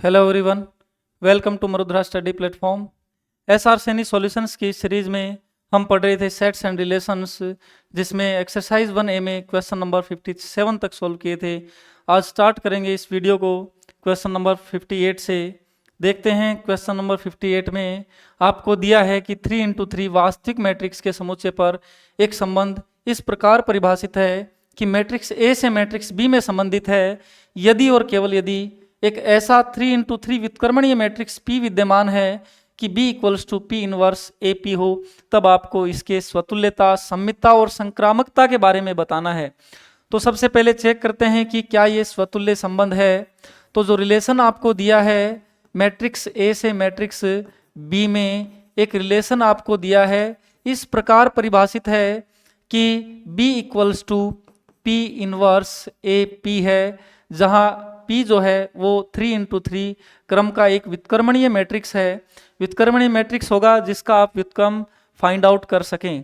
Hello everyone, welcome to Marudra study platform. SR Saini solutions की series में हम पढ़ रहे थे सेट्स एंड रिलेशंस, जिसमें एक्सरसाइज 1A में क्वेश्चन नंबर 57 तक सॉल्व किए थे। आज स्टार्ट करेंगे इस वीडियो को क्वेश्चन नंबर 58 से। देखते हैं क्वेश्चन नंबर 58 में आपको दिया है कि 3x3 वास्तविक मैट्रिक्स के समुच्चय पर एक संबंध इस प्रकार परिभाषित है कि मैट्रिक्स ए से मैट्रिक्स बी में संबंधित है यदि और केवल यदि एक ऐसा 3x3 व्युत्क्रमणीय मैट्रिक्स P विद्यमान है कि B equals to P inverse AP हो, तब आपको इसके स्वतुल्यता, सममितता और संक्रामकता के बारे में बताना है। तो सबसे पहले चेक करते हैं कि क्या ये स्वतुल्य संबंध है। तो जो रिलेशन आपको दिया है मैट्रिक्स A से मैट्रिक्स B में, एक रिलेशन आपको दिया है इस प्रकार परिभाषित है कि B equals to P inverse AP है, जहाँ P जो है वो 3x3 क्रम का एक व्युत्क्रमणीय मैट्रिक्स है। व्युत्क्रमणीय मैट्रिक्स होगा जिसका आप व्युत्क्रम फाइंड आउट कर सकें।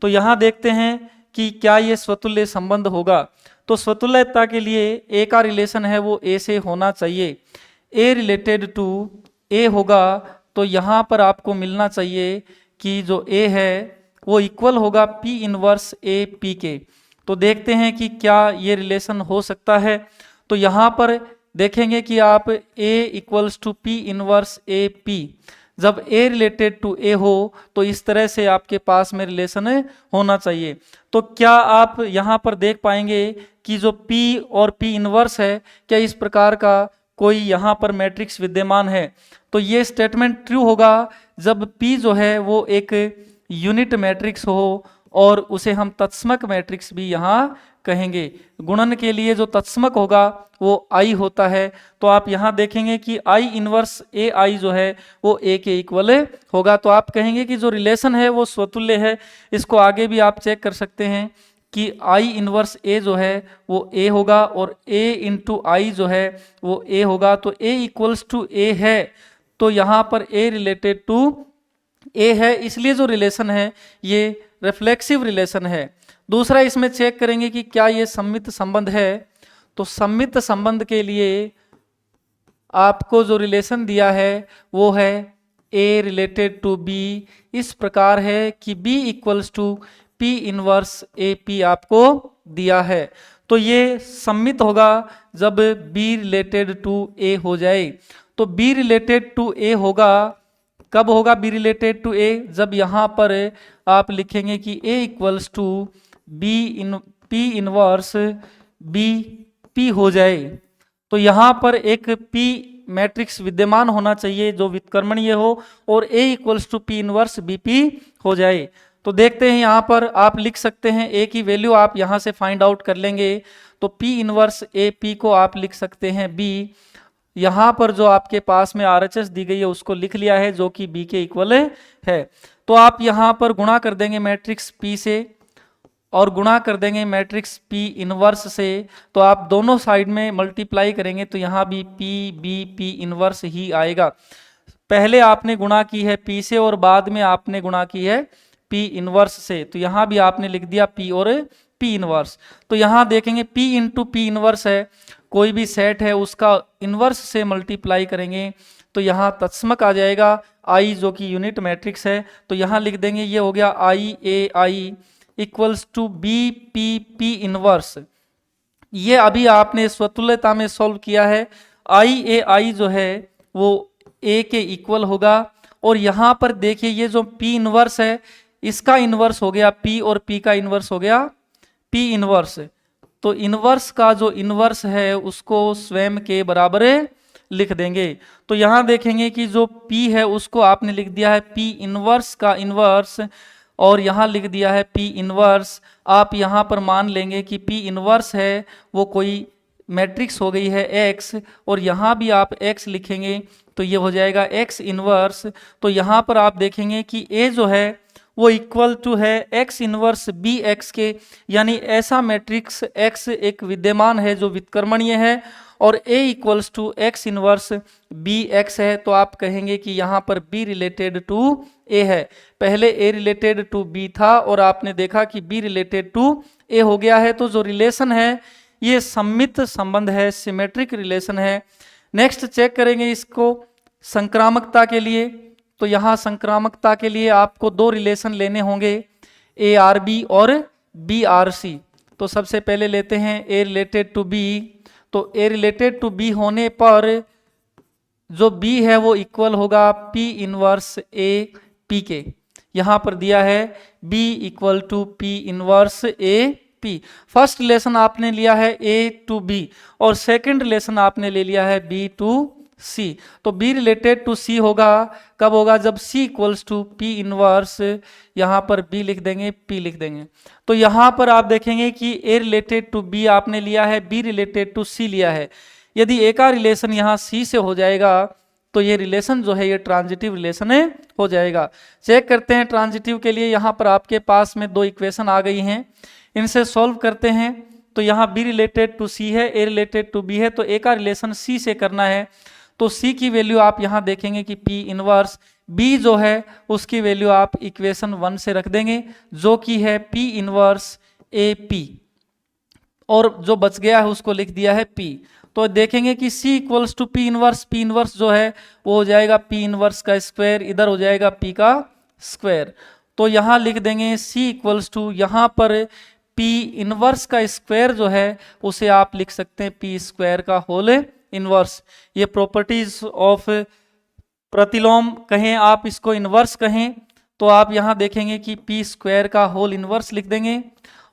तो यहाँ देखते हैं कि क्या ये स्वतुल्य संबंध होगा। तो स्वतुल्यता के लिए A का रिलेशन है वो A से होना चाहिए। A रिलेटेड टू A होगा तो यहाँ पर आपको मिलना चाहिए कि जो A है वो इक्वल होगा P इनवर्स AP के। तो देखते हैं कि क्या ये रिलेशन हो सकता है। तो यहाँ पर देखेंगे कि आप A equals to P inverse AP, जब A रिलेटेड टू A हो तो इस तरह से आपके पास में रिलेशन होना चाहिए। तो क्या आप यहाँ पर देख पाएंगे कि जो P और P इनवर्स है, क्या इस प्रकार का कोई यहाँ पर मैट्रिक्स विद्यमान है। तो ये स्टेटमेंट ट्रू होगा जब P जो है वो एक यूनिट मैट्रिक्स हो और उसे हम तत्समक मैट्रिक्स भी यहाँ कहेंगे। गुणन के लिए जो तत्समक होगा वो I होता है। तो आप यहाँ देखेंगे कि I इनवर्स AI जो है वो A के इक्वल होगा। तो आप कहेंगे कि जो रिलेशन है वो स्वतुल्य है। इसको आगे भी आप चेक कर सकते हैं कि I इनवर्स A जो है वो A होगा और A इंटू I जो है वो A होगा। तो A इक्वल्स टू A है, तो यहाँ पर A रिलेटेड टू A है, इसलिए जो रिलेशन है ये रिफ्लेक्सिव रिलेशन है। दूसरा इसमें चेक करेंगे कि क्या ये सम्मित संबंध है। तो सम्मित संबंध के लिए आपको जो रिलेशन दिया है वो है A रिलेटेड टू B, इस प्रकार है कि B equals to P inverse AP आपको दिया है। तो ये सम्मित होगा जब B रिलेटेड टू A हो जाए। तो B रिलेटेड टू A होगा, कब होगा B रिलेटेड टू A, जब यहाँ पर आप लिखेंगे कि A equals to P inverse BP हो जाए। तो यहाँ पर एक P मैट्रिक्स विद्यमान होना चाहिए जो व्युत्क्रमणीय हो और A equals to P inverse BP हो जाए। तो देखते हैं यहाँ पर आप लिख सकते हैं A की वैल्यू आप यहाँ से फाइंड आउट कर लेंगे। तो P इनवर्स AP को आप लिख सकते हैं B। यहाँ पर जो आपके पास में RHS दी गई है उसको लिख लिया है जो कि B के इक्वल है। तो आप यहाँ पर गुणा कर देंगे मैट्रिक्स P से और गुणा कर देंगे मैट्रिक्स P इनवर्स से। तो आप दोनों साइड में मल्टीप्लाई करेंगे तो यहाँ भी P इनवर्स ही आएगा। पहले आपने गुणा की है P से और बाद में आपने गुणा की है P इनवर्स से, तो यहाँ भी आपने लिख दिया P और P इनवर्स। तो यहाँ देखेंगे P इंटू P इनवर्स है, कोई भी सेट है उसका इनवर्स से मल्टीप्लाई करेंगे तो यहाँ तत्समक आ जाएगा I जो कि यूनिट मैट्रिक्स है। तो यहाँ लिख देंगे ये हो गया IAI equals to BP inverse. ये अभी आपने स्वतुल्यता में सॉल्व किया है। IAI जो है वो A के इक्वल होगा और यहाँ पर देखिए ये जो P इनवर्स है इसका इनवर्स हो गया P और P का इनवर्स हो गया P इनवर्स। तो इनवर्स का जो इनवर्स है उसको स्वयं के बराबर लिख देंगे। तो यहाँ देखेंगे कि जो P है उसको आपने लिख दिया है P इनवर्स का इनवर्स और यहाँ लिख दिया है P इनवर्स। आप यहाँ पर मान लेंगे कि P इनवर्स है वो कोई मैट्रिक्स हो गई है X और यहाँ भी आप X लिखेंगे तो ये हो जाएगा X इनवर्स। तो यहाँ पर आप देखेंगे कि A जो है वो इक्वल टू है X इनवर्स BX के, यानी ऐसा मैट्रिक्स X एक विद्यमान है जो व्युत्क्रमणीय है और A equals to X inverse BX है। तो आप कहेंगे कि यहाँ पर B रिलेटेड टू A है। पहले A रिलेटेड टू B था और आपने देखा कि B रिलेटेड टू A हो गया है। तो जो रिलेशन है ये सम्मित संबंध है, सिमेट्रिक रिलेशन है। नेक्स्ट चेक करेंगे इसको संक्रामकता के लिए। तो यहाँ संक्रामकता के लिए आपको दो रिलेशन लेने होंगे, ए आर बी और बी आर सी। तो सबसे पहले लेते हैं ए रिलेटेड टू बी। तो ए रिलेटेड टू बी होने पर जो b है वो इक्वल होगा p इनवर्स ए p के। यहां पर दिया है b equal to p inverse A p। First relation आपने लिया है a टू b और सेकंड रिलेशन आपने ले लिया है b टू c। तो b रिलेटेड टू c होगा, कब होगा, जब c equals to p inverse, यहां पर b लिख देंगे, p लिख देंगे। तो यहां पर आप देखेंगे कि a रिलेटेड टू b आपने लिया है, b रिलेटेड टू c लिया है। यदि ए का रिलेशन यहाँ सी से हो जाएगा तो ये रिलेशन जो है ये ट्रांजिटिव रिलेशन हो जाएगा। चेक करते हैं ट्रांजिटिव के लिए। यहाँ पर आपके पास में दो इक्वेशन आ गई हैं, इनसे सॉल्व करते हैं। तो यहाँ बी रिलेटेड टू सी है, ए रिलेटेड टू बी है, तो ए का रिलेशन सी से करना है। तो सी की वैल्यू आप यहाँ देखेंगे कि पी इनवर्स, बी जो है उसकी वैल्यू आप इक्वेशन 1 से रख देंगे जो कि है पी इनवर्स ए पी, और जो बच गया है उसको लिख दिया है p। तो देखेंगे कि c equals to P inverse जो है वो हो जाएगा p इनवर्स का स्क्वायर, इधर हो जाएगा p का स्क्वायर। तो यहाँ लिख देंगे c इक्वल्स टू, यहाँ पर p इनवर्स का स्क्वायर जो है उसे आप लिख सकते हैं p स्क्वायर का होल इनवर्स। ये प्रॉपर्टीज ऑफ प्रतिलोम कहें आप इसको इनवर्स कहें, तो आप यहाँ देखेंगे कि p स्क्वायर का होल इनवर्स लिख देंगे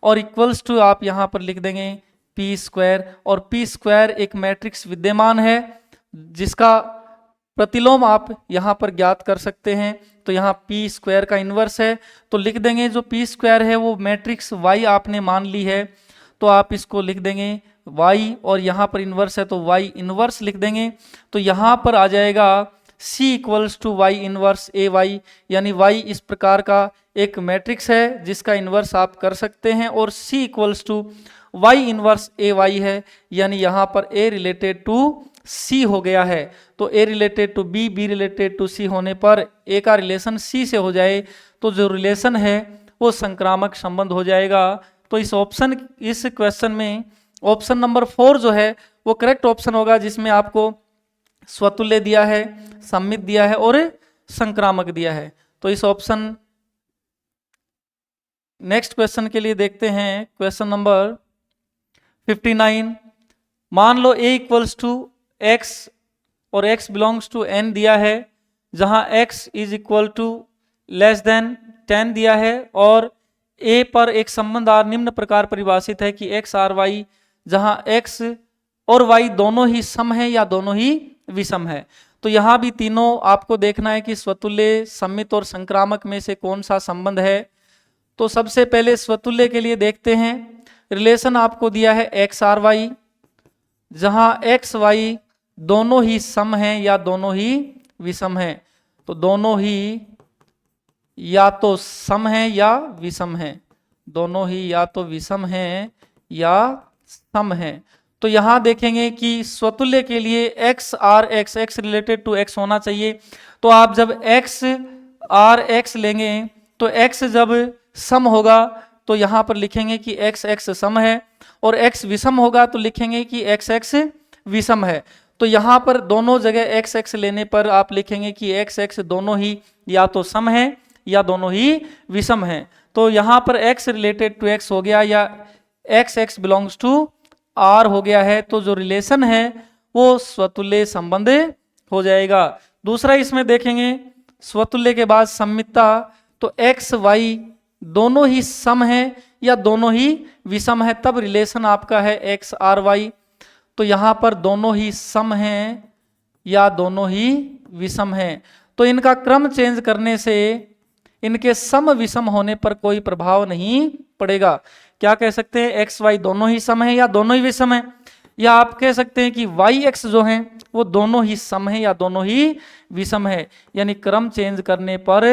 और इक्वल्स टू आप यहाँ पर लिख देंगे पी स्क्वायर। और पी स्क्वायर एक मैट्रिक्स विद्यमान है जिसका प्रतिलोम आप यहाँ पर ज्ञात कर सकते हैं। तो यहाँ पी स्क्वायर का इन्वर्स है, तो लिख देंगे जो पी स्क्वायर है वो मैट्रिक्स वाई आपने मान ली है, तो आप इसको लिख देंगे वाई, और यहाँ पर इन्वर्स है तो वाई इन्वर्स लिख देंगे। तो यहाँ पर आ जाएगा C equals to Y inverse A Y, यानी वाई इस प्रकार का एक मैट्रिक्स है जिसका इन्वर्स आप कर सकते हैं, और C equals to Y inverse A Y है, यानी यहाँ पर A रिलेटेड टू C हो गया है। तो A related to B, B related to C होने पर A का रिलेशन C से हो जाए तो जो रिलेशन है वो संक्रामक संबंध हो जाएगा। तो इस क्वेश्चन में ऑप्शन नंबर 4 जो है वो करेक्ट ऑप्शन होगा, जिसमें आपको स्वतुल्य दिया है, सम्मित दिया है और संक्रामक दिया है। तो इस ऑप्शन नेक्स्ट क्वेश्चन के लिए देखते हैं क्वेश्चन नंबर 59। मान लो a इक्वल्स टू x और x बिलोंग्स टू n दिया है, जहां x is equal to less than 10 दिया है, और a पर एक संबंध r निम्न प्रकार परिभाषित है कि x r y, जहां x और y दोनों ही सम है या दोनों ही विषम है। तो यहाँ भी तीनों आपको देखना है कि स्वतुल्य, सम्मित और संक्रामक में से कौन सा संबंध है। तो सबसे पहले स्वतुल्य के लिए देखते हैं। रिलेशन आपको दिया है एक्स आर वाई, जहां एक्स वाई दोनों ही सम हैं या दोनों ही विषम हैं। तो दोनों ही या तो सम हैं या विषम हैं, दोनों ही या तो विषम हैं या सम हैं। तो यहां देखेंगे कि स्वतुल्य के लिए X R X, X related to X होना चाहिए। तो आप जब एक्स आर एक्स लेंगे तो एक्स जब सम होगा तो यहां पर लिखेंगे कि एक्स एक्स सम है, और एक्स विषम होगा तो लिखेंगे कि एक्स एक्स विषम है। तो यहां पर दोनों जगह एक्स एक्स लेने पर आप लिखेंगे कि एक्स एक्स दोनों ही या तो सम है या दोनों ही विषम है। तो यहां पर एक्स रिलेटेड टू एक्स हो गया या X X belongs to R हो गया है। तो जो रिलेशन है वो स्वतुल्य संबंध हो जाएगा। दूसरा इसमें देखेंगे स्वतुल्य के बाद सम्मितता, तो एक्स वाई दोनों ही सम है या दोनों ही विषम है, तब रिलेशन आपका है एक्स आर वाई। तो यहां पर दोनों ही सम हैं या दोनों ही विषम हैं। तो इनका क्रम चेंज करने से इनके सम विषम होने पर कोई प्रभाव नहीं पड़ेगा। क्या कह सकते हैं, एक्स वाई दोनों ही सम है या दोनों ही विषम है, या आप कह सकते हैं कि वाई एक्स जो हैं वो दोनों ही सम है या दोनों ही विषम है। यानी क्रम चेंज करने पर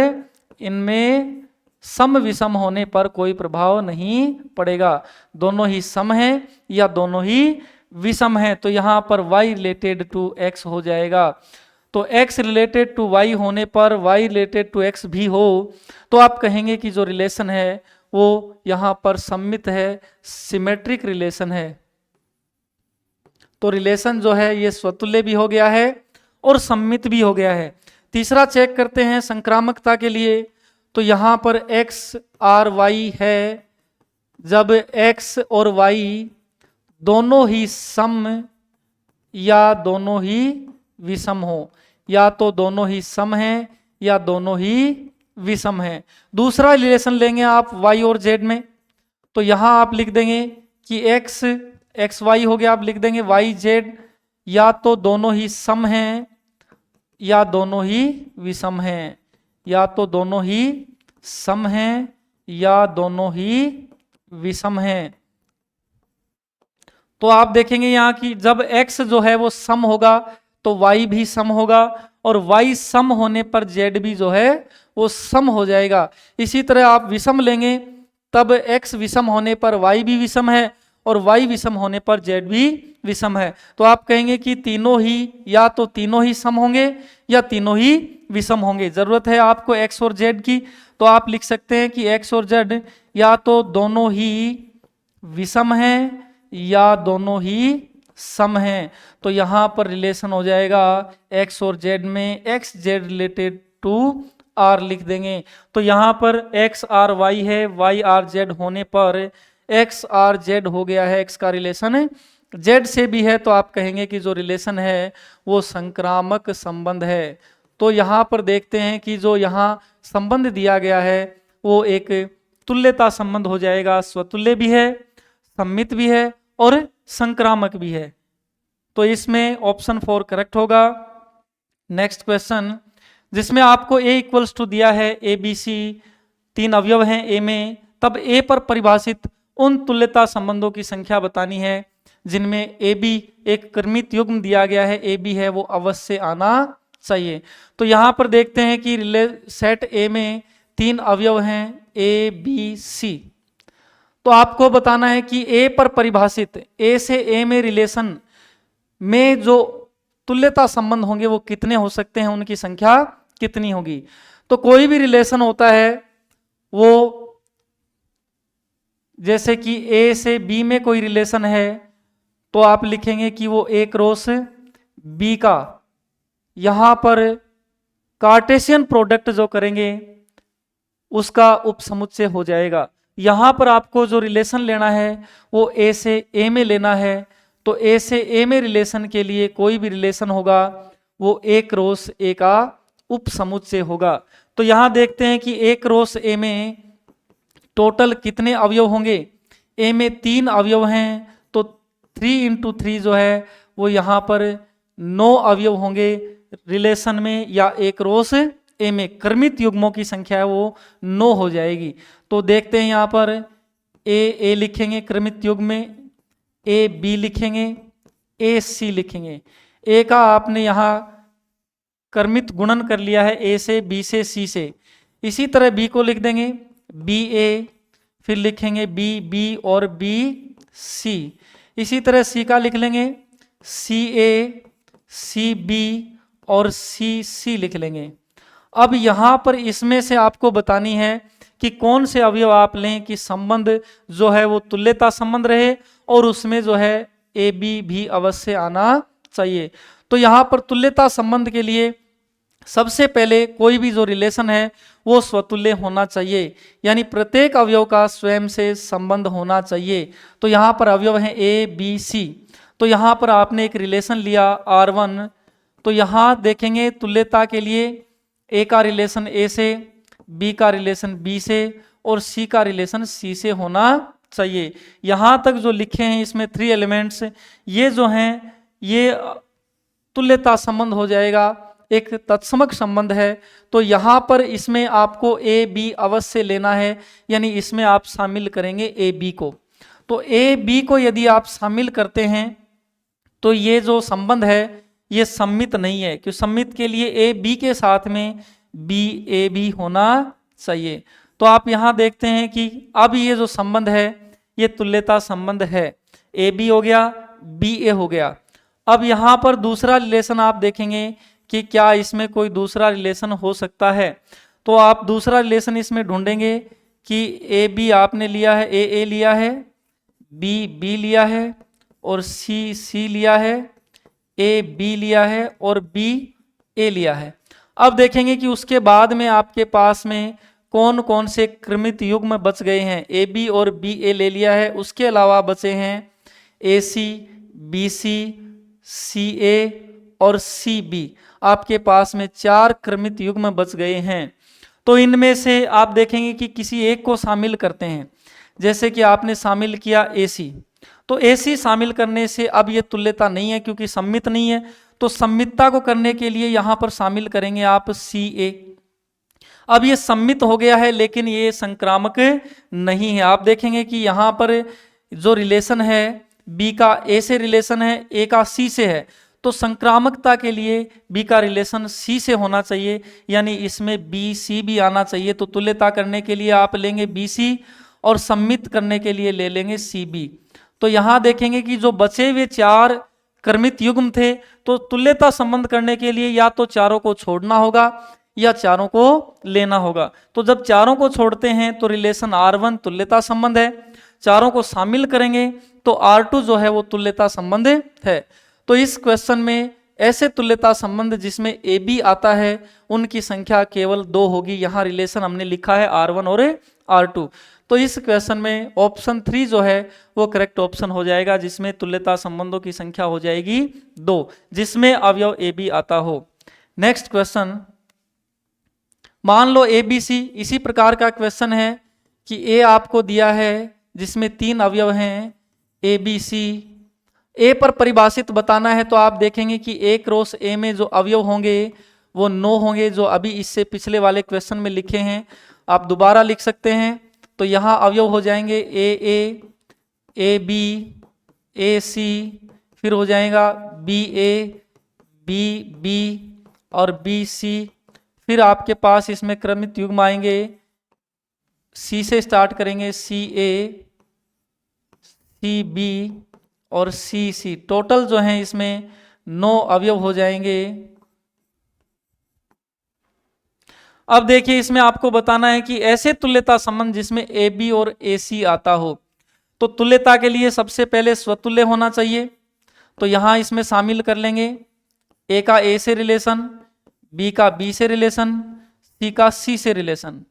इनमें सम विषम होने पर कोई प्रभाव नहीं पड़ेगा, दोनों ही सम है या दोनों ही विषम है। तो यहाँ पर y रिलेटेड टू x हो जाएगा। तो x रिलेटेड टू y होने पर y रिलेटेड टू x भी हो तो आप कहेंगे कि जो रिलेशन है वो यहाँ पर सम्मित है, सिमेट्रिक रिलेशन है। तो रिलेशन जो है ये स्वतुल्य भी हो गया है और सममित भी हो गया है। तीसरा चेक करते हैं संक्रामकता के लिए, तो यहाँ पर x और y है, जब x और y दोनों ही सम या दोनों ही विषम हो, या तो दोनों ही सम हैं या दोनों ही विषम हैं। दूसरा रिलेशन लेंगे आप y और z में, तो यहाँ आप लिख देंगे कि x y हो गया, आप लिख देंगे y z या तो दोनों ही सम हैं या दोनों ही विषम हैं, या तो दोनों ही सम हैं या दोनों ही विषम हैं। तो आप देखेंगे यहाँ कि जब x जो है वो सम होगा तो y भी सम होगा, और y सम होने पर z भी जो है वो सम हो जाएगा। इसी तरह आप विषम लेंगे, तब x विषम होने पर y भी विषम है और y विषम होने पर z भी विषम है। तो आप कहेंगे कि तीनों ही या तो तीनों ही सम होंगे या तीनों ही विषम होंगे। जरूरत है आपको x और z की, तो आप लिख सकते हैं कि x और z या तो दोनों ही विषम हैं या दोनों ही सम हैं। तो यहाँ पर रिलेशन हो जाएगा x और z में x z related to r लिख देंगे। तो यहाँ पर x r y है, y r z होने पर x r z हो गया है, x का रिलेशन है z से भी है, तो आप कहेंगे कि जो रिलेशन है वो संक्रामक संबंध है। तो यहाँ पर देखते हैं कि जो यहाँ संबंध दिया गया है वो एक तुल्यता संबंध हो जाएगा, स्वतुल्य भी है, सममित भी है और संक्रामक भी है। तो इसमें ऑप्शन 4 करेक्ट होगा। नेक्स्ट क्वेश्चन, जिसमें आपको a इक्वल्स टू दिया है ए बी सी, 3 अवयव हैं a में, तब a पर परिभाषित उन तुल्यता संबंधों की संख्या बतानी है जिनमें ए बी एक क्रमित युग्म दिया गया है, ए बी है वो अवश्य आना चाहिए। तो यहाँ पर देखते हैं कि सेट ए में 3 अवयव हैं ए बी सी, तो आपको बताना है कि ए पर परिभाषित ए से ए में रिलेशन में जो तुल्यता संबंध होंगे वो कितने हो सकते हैं, उनकी संख्या कितनी होगी। तो कोई भी रिलेशन होता है वो, जैसे कि ए से बी में कोई रिलेशन है तो आप लिखेंगे कि वो ए क्रॉस बी का, यहां पर कार्टेशियन प्रोडक्ट जो करेंगे उसका उपसमुच्चय हो जाएगा। यहां पर आपको जो रिलेशन लेना है वो ए से ए में लेना है, तो ए से ए में रिलेशन के लिए कोई भी रिलेशन होगा वो ए क्रॉस ए का उपसमुच्चय होगा। तो यहां देखते हैं कि ए क्रॉस ए में टोटल कितने अवयव होंगे। ए में 3 अवयव हैं, तो 3 × 3 जो है वो यहाँ पर 9 अवयव होंगे रिलेशन में, या ए क्रॉस ए में क्रमित युग्मों की संख्या है वो 9 हो जाएगी। तो देखते हैं यहाँ पर ए लिखेंगे क्रमित युग्म में, ए बी लिखेंगे, ए सी लिखेंगे। ए का आपने यहाँ क्रमित गुणन कर लिया है ए से, बी से, सी से। इसी तरह बी को लिख देंगे बी ए, फिर लिखेंगे बी बी और बी सी। इसी तरह सी का लिख लेंगे सी ए, सी बी और सी सी लिख लेंगे। अब यहाँ पर इसमें से आपको बतानी है कि कौन से अवयव आप लें कि संबंध जो है वो तुल्यता संबंध रहे और उसमें जो है ए बी भी अवश्य आना चाहिए। तो यहाँ पर तुल्यता संबंध के लिए सबसे पहले कोई भी जो रिलेशन है वो स्वतुल्य होना चाहिए, यानी प्रत्येक अवयव का स्वयं से संबंध होना चाहिए। तो यहाँ पर अवयव है ए बी सी, तो यहाँ पर आपने एक रिलेशन लिया R1, तो यहाँ देखेंगे तुल्यता के लिए ए का रिलेशन ए से, बी का रिलेशन बी से और सी का रिलेशन सी से होना चाहिए। यहाँ तक जो लिखे हैं इसमें 3 एलिमेंट्स, ये जो हैं ये तुल्यता संबंध हो जाएगा, एक तत्समक संबंध है। तो यहाँ पर इसमें आपको ए बी अवश्य लेना है, यानी इसमें आप शामिल करेंगे ए बी को। तो ए बी को यदि आप शामिल करते हैं तो ये जो संबंध है ये सम्मित नहीं है, क्योंकि सम्मित के लिए ए बी के साथ में बी ए बी होना चाहिए। तो आप यहाँ देखते हैं कि अब ये जो संबंध है ये तुल्यता संबंध है, ए बी हो गया, बी ए हो गया। अब यहाँ पर दूसरा रिलेशन आप देखेंगे कि क्या इसमें कोई दूसरा रिलेशन हो सकता है। तो आप दूसरा रिलेशन इसमें ढूंढेंगे कि ए बी आपने लिया है, ए लिया है, बी बी लिया है और सी लिया है, ए बी लिया है और बी ए लिया है। अब देखेंगे कि उसके बाद में आपके पास में कौन कौन से क्रमित युग्म बच गए हैं। ए बी और बी ए ले लिया है, उसके अलावा बचे हैं ए सी, बी सी, सी ए और सी बी। आपके पास में 4 क्रमित युग्म बच गए हैं। तो इनमें से आप देखेंगे कि किसी एक को शामिल करते हैं। जैसे कि आपने शामिल किया ए सी, तो ए सी शामिल करने से अब ये तुल्यता नहीं है क्योंकि सम्मित नहीं है। तो सम्मितता को करने के लिए यहां पर शामिल करेंगे आप सी ए। अब ये सम्मित हो गया है लेकिन ये संक्रामक नहीं है। आप देखेंगे कि यहां पर जो रिलेशन है बी का ए से रिलेशन है, ए का सी से है, तो संक्रामकता के लिए बी का रिलेशन सी से होना चाहिए, यानी इसमें बी सी भी आना चाहिए। तो तुल्यता करने के लिए आप लेंगे बी सी और सम्मित करने के लिए ले लेंगे सी बी। तो यहां देखेंगे कि जो बचे हुए 4 क्रमित युग्म थे, तो तुल्यता संबंध करने के लिए या तो चारों को छोड़ना होगा या चारों को लेना होगा। तो जब चारों को छोड़ते हैं तो रिलेशन R1 तुल्यता संबंध है, चारों को शामिल करेंगे तो R2 जो है वो तुल्यता संबंध है। तो इस क्वेश्चन में ऐसे तुल्यता संबंध जिसमें ए बी आता है उनकी संख्या केवल 2 होगी। यहाँ रिलेशन हमने लिखा है R1 और R2। तो इस क्वेश्चन में ऑप्शन 3 जो है वो करेक्ट ऑप्शन हो जाएगा, जिसमें तुल्यता संबंधों की संख्या हो जाएगी 2, जिसमें अवयव ए बी आता हो। नेक्स्ट क्वेश्चन, मान लो ए बी सी इसी प्रकार का क्वेश्चन है कि ए आपको दिया है जिसमें 3 अवयव हैं ए बी सी। ए पर परिभाषित बताना है तो आप देखेंगे कि ए क्रॉस ए में जो अवयव होंगे वो 9 होंगे, जो अभी इससे पिछले वाले क्वेश्चन में लिखे हैं। आप दोबारा लिख सकते हैं। तो यहाँ अवयव हो जाएंगे ए बी, ए सी, फिर हो जाएगा बी ए, बी बी और बी सी। फिर आपके पास इसमें क्रमित युग्म आएंगे, सी से स्टार्ट करेंगे, सी ए, सी बी और सी सी। टोटल जो है इसमें 9 अवयव हो जाएंगे। अब देखिए इसमें आपको बताना है कि ऐसे तुल्यता संबंध जिसमें ए बी और ए सी आता हो। तो तुल्यता के लिए सबसे पहले स्वतुल्य होना चाहिए, तो यहां इसमें शामिल कर लेंगे ए का ए से रिलेशन, बी का बी से रिलेशन, सी का सी से रिलेशन।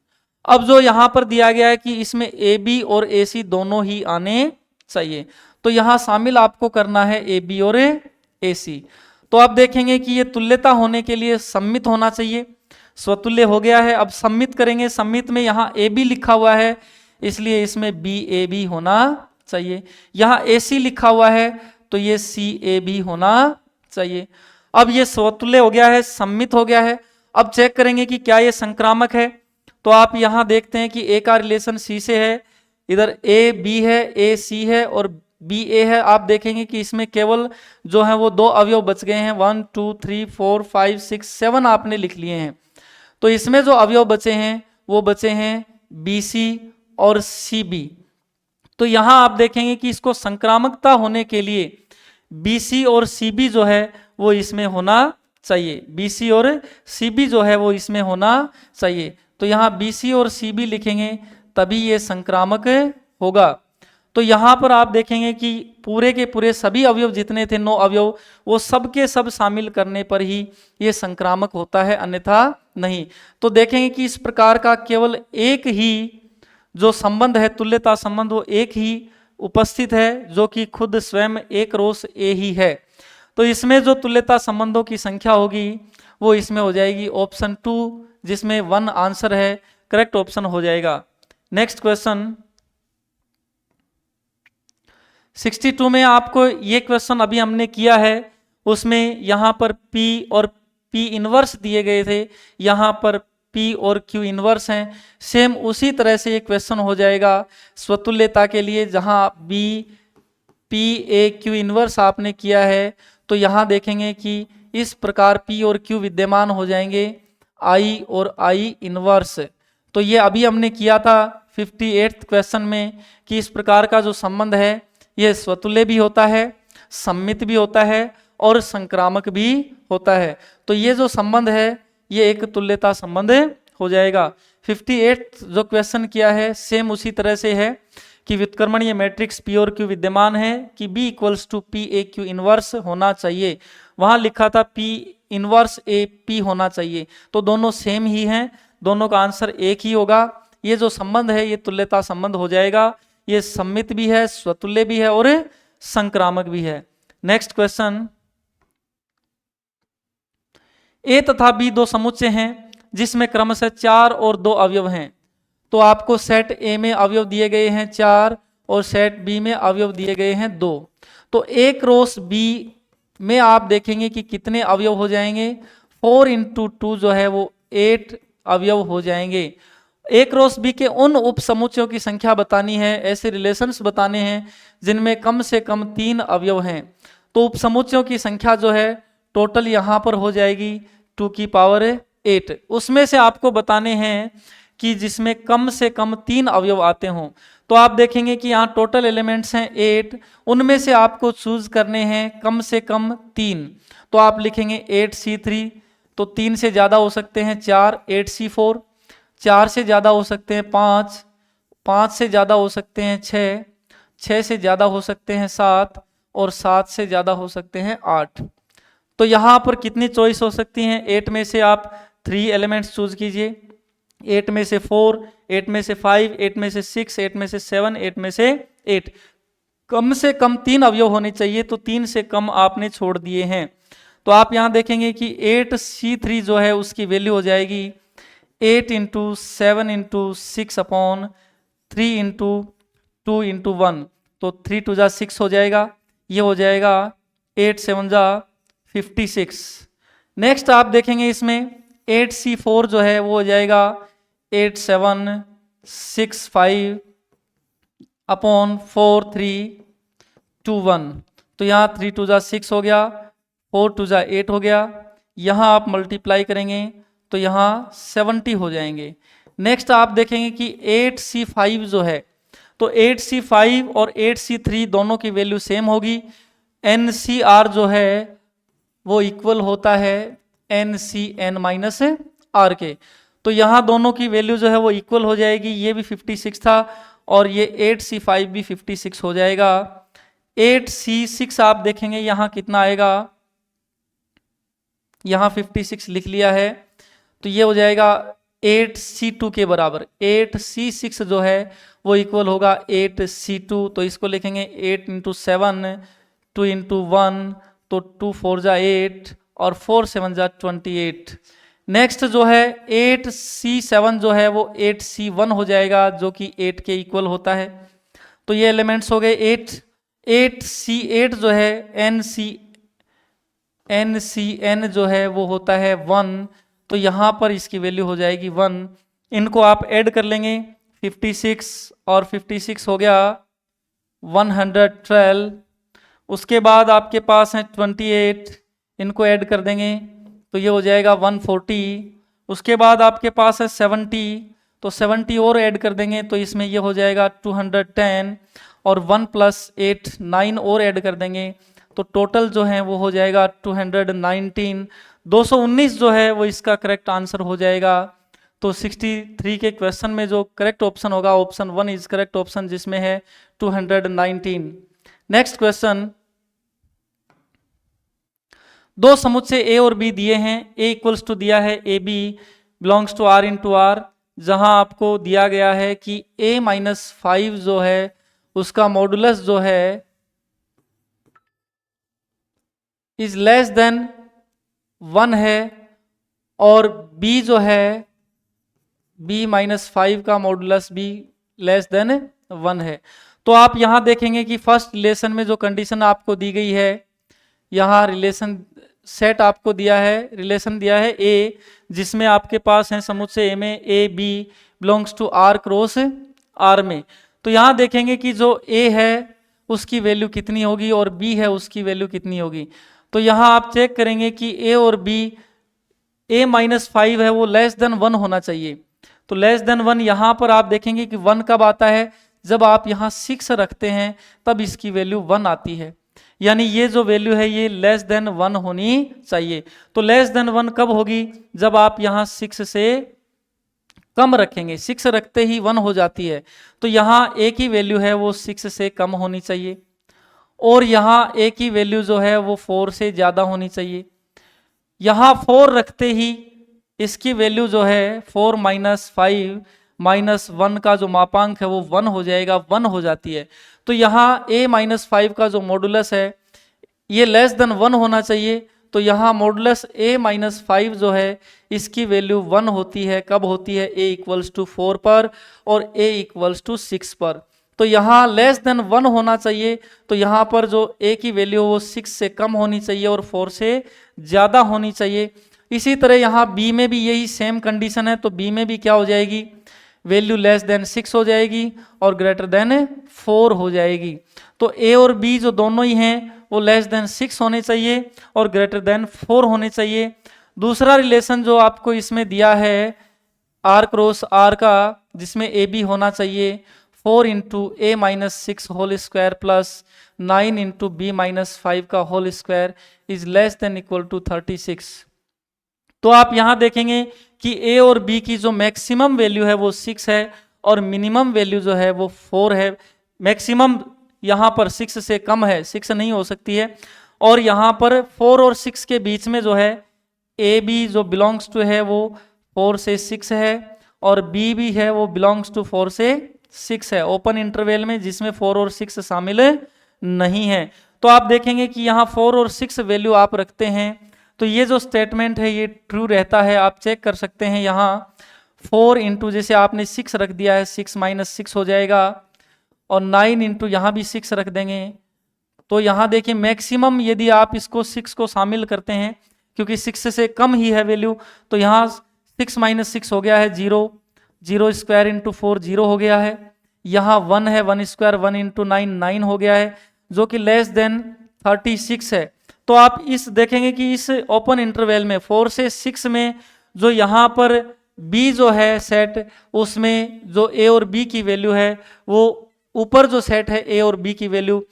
अब जो यहां पर दिया गया है कि इसमें ए बी और ए सी दोनों ही आने चाहिए, तो यहां शामिल आपको करना है ए बी और ए सी। तो आप देखेंगे कि ये तुल्यता होने के लिए सम्मित होना चाहिए। स्वतुल्य हो गया है, अब सम्मित करेंगे। सम्मित में यहाँ ए बी लिखा हुआ है इसलिए इसमें बी ए बी होना चाहिए। यहाँ ए सी लिखा हुआ है तो ये सी ए बी होना चाहिए। अब ये स्वतुल्य हो गया है, सम्मित हो गया है। अब चेक करेंगे कि क्या ये संक्रामक है। तो आप यहाँ देखते हैं कि ए का रिलेशन सी से है, इधर ए बी है, ए सी है और बी ए है। आप देखेंगे कि इसमें केवल जो है वो 2 अवयव बच गए हैं, 1 2 3 4 5 6 7 आपने लिख लिए हैं। तो इसमें जो अवयव बचे हैं वो बचे हैं बी सी और सी बी। तो यहां आप देखेंगे कि इसको संक्रामकता होने के लिए बी सी और सी बी जो है वो इसमें होना चाहिए। बी सी और सी बी जो है वो इसमें होना चाहिए। तो यहाँ बी सी और सी बी लिखेंगे तभी ये संक्रामक होगा। तो यहाँ पर आप देखेंगे कि पूरे के पूरे सभी अवयव जितने थे 9 अवयव, वो सब के सब शामिल करने पर ही ये संक्रामक होता है, अन्यथा नहीं। तो देखेंगे कि इस प्रकार का केवल एक ही जो संबंध है तुल्यता संबंध वो एक ही उपस्थित है, जो कि खुद स्वयं एक रोस ए ही है। तो इसमें जो तुल्यता संबंधों की संख्या होगी वो इसमें हो जाएगी ऑप्शन 2, जिसमें 1 आंसर है, करेक्ट ऑप्शन हो जाएगा। नेक्स्ट क्वेश्चन 62 में आपको ये क्वेश्चन अभी हमने किया है, उसमें यहाँ पर P और P इनवर्स दिए गए थे, यहाँ पर P और Q इनवर्स हैं। सेम उसी तरह से ये क्वेश्चन हो जाएगा स्वतुल्यता के लिए, जहाँ B P A Q inverse आपने किया है। तो यहाँ देखेंगे कि इस प्रकार P और Q विद्यमान हो जाएंगे I और I इनवर्स। तो ये अभी हमने किया था 58th क्वेश्चन में कि इस प्रकार का जो संबंध है ये स्वतुल्य भी होता है, सम्मित भी होता है और संक्रामक भी होता है। तो ये जो संबंध है ये एक तुल्यता संबंध हो जाएगा। 58 जो क्वेश्चन किया है सेम उसी तरह से है। कि व्युत्क्रमणीय मैट्रिक्स पी और क्यू विद्यमान है कि B equals to P A Q inverse होना चाहिए। वहां लिखा था पी इनवर्स ए पी होना चाहिए, तो दोनों सेम ही हैं, दोनों का आंसर एक ही होगा। ये जो संबंध है ये तुल्यता संबंध हो जाएगा, ये सम्मित भी है, स्वतुल्य भी है और संक्रामक भी है। नेक्स्ट क्वेश्चन, ए तथा बी दो समुच्चय हैं जिसमें क्रमशः 4 और 2 अवयव हैं। तो आपको सेट ए में अवयव दिए गए हैं 4 और सेट बी में अवयव दिए गए हैं 2। तो ए क्रॉस बी में आप देखेंगे कि कितने अवयव हो जाएंगे, 4 इंटू 2 जो है वो 8 अवयव हो जाएंगे। ए क्रॉस बी के उन उप समुच्चयों की संख्या बतानी है, ऐसे रिलेशंस बताने हैं जिनमें कम से कम 3 अवयव हैं। तो उप समुच्चयों की संख्या जो है टोटल यहाँ पर हो जाएगी 2 की पावर 8। उसमें से आपको बताने हैं कि जिसमें कम से कम 3 अवयव आते हों। तो आप देखेंगे कि यहाँ टोटल एलिमेंट्स हैं 8, उनमें से आपको चूज करने हैं कम से कम 3। तो आप लिखेंगे 8C3, तो 3 से ज़्यादा हो सकते हैं 4, 8C4, 4 से ज़्यादा हो सकते हैं 5, 5 से ज़्यादा हो सकते हैं 6, 6 से ज़्यादा हो सकते हैं 7 और 7 से ज़्यादा हो सकते हैं 8। तो यहाँ पर कितनी चॉइस हो सकती हैं, 8 में से आप 3 एलिमेंट्स चूज कीजिए, 8 में से 4, 8 में से 5, 8 में से 6, 8 में से 7, 8 में से 8। कम से कम 3 अवयव होने चाहिए, तो 3 से कम आपने छोड़ दिए हैं। तो आप यहाँ देखेंगे कि 8C3 जो है उसकी वैल्यू हो जाएगी 8 into 7 into 6 upon 3 into 2 into 1, तो 3 2 जा 6 हो जाएगा, ये हो जाएगा 8 7 जा 56। नेक्स्ट आप देखेंगे इसमें 8C4 जो है वो हो जाएगा 8 7 6 5 अपॉन 4 3 2 1, तो यहाँ 3 2 जा 6 हो गया, 4 2 जा 8 हो गया, यहाँ आप मल्टीप्लाई करेंगे तो यहाँ 70 हो जाएंगे। नेक्स्ट आप देखेंगे कि 8C5 जो है, तो 8C5 और 8C3 दोनों की वैल्यू सेम होगी। NCR जो है वो इक्वल होता है NCN माइनस R के, तो यहाँ दोनों की वैल्यू जो है वो इक्वल हो जाएगी। ये भी 56 था और ये 8C5 भी 56 हो जाएगा। 8C6 आप देखेंगे यहाँ कितना आएगा, यहाँ 56 लिख लिया है, तो ये हो जाएगा 8C2 के बराबर। 8C6 जो है वो इक्वल होगा 8C2, तो इसको लिखेंगे 8 इंटू 7 2 इंटू 1, तो 2 4 जा 8 और 4 7 जा 28। नेक्स्ट जो है 8C7 जो है वो 8C1 हो जाएगा, जो कि 8 के इक्वल होता है। तो ये एलिमेंट्स हो गए 8। 8C8 जो है NCN जो है वो होता है 1, तो यहाँ पर इसकी वैल्यू हो जाएगी 1। इनको आप ऐड कर लेंगे, 56 और 56 हो गया 112। उसके बाद आपके पास है 28, इनको ऐड कर देंगे तो ये हो जाएगा 140। उसके बाद आपके पास है 70, तो 70 और ऐड कर देंगे तो इसमें ये हो जाएगा 210, और 1 + 8 9 और ऐड कर देंगे तो टोटल जो है वो हो जाएगा 219। 219 जो है वो इसका करेक्ट आंसर हो जाएगा। तो 63 के क्वेश्चन में जो करेक्ट ऑप्शन होगा ऑप्शन 1 इज करेक्ट ऑप्शन, जिसमें है 219। नेक्स्ट क्वेश्चन, दो समुच्चय ए और बी दिए हैं। ए इक्वल्स टू दिया है A B belongs to R into R, जहां आपको दिया गया है कि a - 5 जो है उसका मॉडुलस जो है इज लेस देन 1 है, और b जो है b - 5 का मॉडुलस भी लेस देन 1 है। तो आप यहां देखेंगे कि फर्स्ट रिलेशन में जो कंडीशन आपको दी गई है, यहाँ रिलेशन सेट आपको दिया है, रिलेशन दिया है ए, जिसमें आपके पास है समुच्चय ए में A B belongs to R cross R में। तो यहाँ देखेंगे कि जो ए है उसकी वैल्यू कितनी होगी और बी है उसकी वैल्यू कितनी होगी। तो यहाँ आप चेक करेंगे कि ए और बी, a - 5 है वो लेस देन 1 होना चाहिए। तो लेस देन 1 यहाँ पर आप देखेंगे कि 1 कब आता है, जब आप यहाँ 6 रखते हैं तब इसकी वैल्यू 1 आती है, यानी ये जो वैल्यू है ये लेस देन 1 होनी चाहिए। तो लेस देन 1 कब होगी, जब आप यहाँ 6 से कम रखेंगे, 6 रखते ही 1 हो जाती है, तो यहाँ a की वैल्यू है वो 6 से कम होनी चाहिए, और यहाँ a की वैल्यू जो है वो 4 से ज़्यादा होनी चाहिए। यहाँ 4 रखते ही इसकी वैल्यू जो है 4 - 5 - 1 का जो मापांक है वो 1 हो जाएगा, 1 हो जाती है। तो यहाँ a - 5 का जो मॉडुलस है ये लेस देन 1 होना चाहिए, तो यहाँ मॉडुलस a - 5 जो है इसकी वैल्यू 1 होती है। कब होती है? a = 4 पर और a = 6 पर। तो यहाँ लेस देन 1 होना चाहिए, तो यहाँ पर जो a की वैल्यू वो 6 से कम होनी चाहिए और 4 से ज़्यादा होनी चाहिए। इसी तरह यहाँ b में भी यही सेम कंडीशन है, तो b में भी क्या हो जाएगी? वैल्यू लेस देन 6 हो जाएगी और ग्रेटर देन 4 हो जाएगी। तो a और b जो दोनों ही हैं वो लेस देन 6 होने चाहिए और ग्रेटर देन 4 होने चाहिए। दूसरा रिलेशन जो आपको इसमें दिया है r क्रॉस r का, जिसमें a b होना चाहिए 4 × a - 6 whole square plus 9 × b - 5 का whole square is less than equal to 36। तो आप यहाँ देखेंगे कि a और b की जो मैक्सिमम वैल्यू है वो 6 है और मिनिमम वैल्यू जो है वो 4 है। मैक्सिमम यहाँ पर 6 से कम है, 6 नहीं हो सकती है, और यहाँ पर 4 और 6 के बीच में जो है a b जो बिलोंग्स टू है वो 4 से 6 है और b भी है वो बिलोंग्स टू 4 से 6 है, ओपन इंटरवल में, जिसमें 4 और 6 शामिल नहीं है। तो आप देखेंगे कि यहाँ 4 और 6 वैल्यू आप रखते हैं तो ये जो स्टेटमेंट है ये ट्रू रहता है। आप चेक कर सकते हैं, यहाँ 4 × जैसे आपने 6 रख दिया है 6 - 6 हो जाएगा और 9 × यहाँ भी 6 रख देंगे, तो यहाँ देखिए मैक्सिमम यदि आप इसको 6 को शामिल करते हैं क्योंकि 6 से कम ही है वैल्यू, तो यहाँ 6 - 6 हो गया है 0, 0 स्क्वायर × 4 0 हो गया है, यहाँ 1 है 1 स्क्वायर 1 × 9 9 हो गया है जो कि लेस देन 36 है। तो आप इस देखेंगे कि इस ओपन इंटरवल में 4 से 6 में जो यहाँ पर b जो है सेट, उसमें जो a और b की वैल्यू है वो ऊपर जो सेट है a और b की वैल्यू,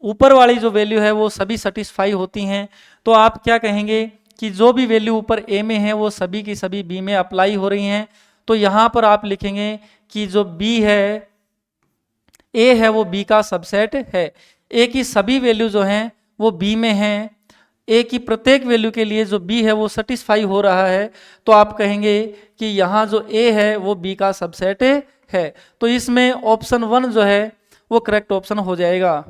ऊपर वाली जो वैल्यू है वो सभी सेटिस्फाई होती हैं। तो आप क्या कहेंगे कि जो भी वैल्यू ऊपर a में है वो सभी की सभी b में अप्लाई हो रही हैं। तो यहाँ पर आप लिखेंगे कि जो b है, a है वो b का सबसेट है। a की सभी वैल्यू जो हैं वो b में हैं, a की प्रत्येक वैल्यू के लिए जो b है वो सेटिस्फाई हो रहा है, तो आप कहेंगे कि यहाँ जो a है वो b का सबसेट है। तो इसमें ऑप्शन 1 जो है वो करेक्ट ऑप्शन हो जाएगा।